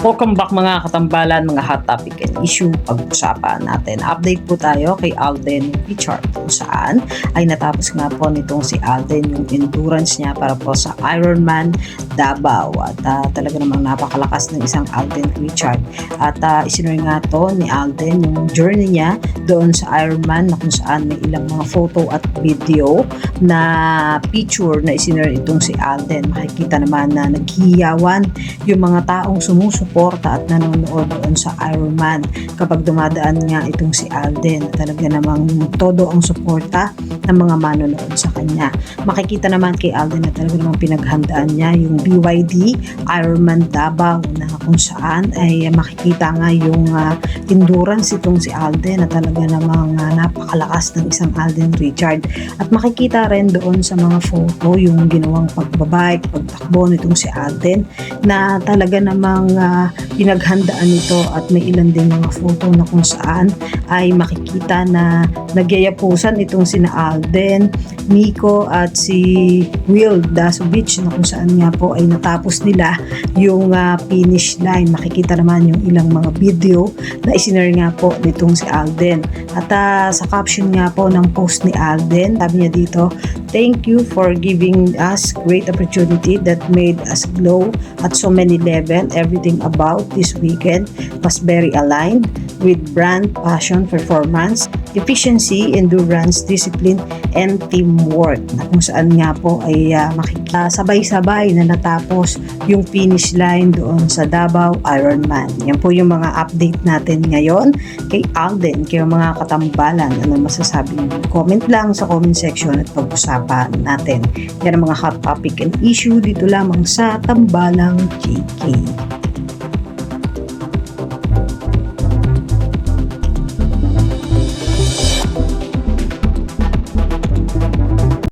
Welcome back mga katambalan, mga hot topic and issue pag-usapan natin. Update po tayo kay Alden Richard kung saan ay natapos nga po nitong si Alden yung endurance niya para po sa Ironman Davao. At talaga namang napakalakas ng isang Alden Richard. At isinuwi nga to ni Alden yung journey niya doon sa Ironman na kung saan may ilang mga photo at video na picture na isinuwi itong si Alden. Makikita naman na naghihiyawan yung mga taong sumusuporta at nanonood doon sa Ironman kapag dumadaan nga itong si Alden. Talaga namang todo ang suporta ng mga manonood sa kanya. Makikita naman kay Alden na talaga namang pinaghandaan niya yung BYD Ironman Davao na kung saan ay makikita nga yung endurance itong si Alden na talaga namang napakalakas ng isang Alden Richard. At makikita rin doon sa mga photo yung ginawang pagbabike, pagtakbo nitong si Alden na talaga namang pinaghandaan nito at may ilan din mga photo na kung saan ay makikita na nagyayapusan itong sina Alden, Miko at si Will Dasovich na kung saan nga po ay natapos nila yung finish line. Makikita naman yung ilang mga video na isinare nga po nitong si Alden. At sa caption nga po ng post ni Alden, sabi niya dito, "Thank you for giving us great opportunity that made us glow at so many level. Everything about this weekend was very aligned with brand, passion, performance, efficiency, endurance, discipline, and teamwork." Na kung saan nga po ay makikita sabay-sabay na natapos yung finish line doon sa Davao Ironman. Yan po yung mga update natin ngayon kay Alden, kayo mga katambalan. Ano masasabi niyo? Comment lang sa comment section at pag-usapan natin. Yan ang mga hot topic and issue dito lamang sa Tambalang JK.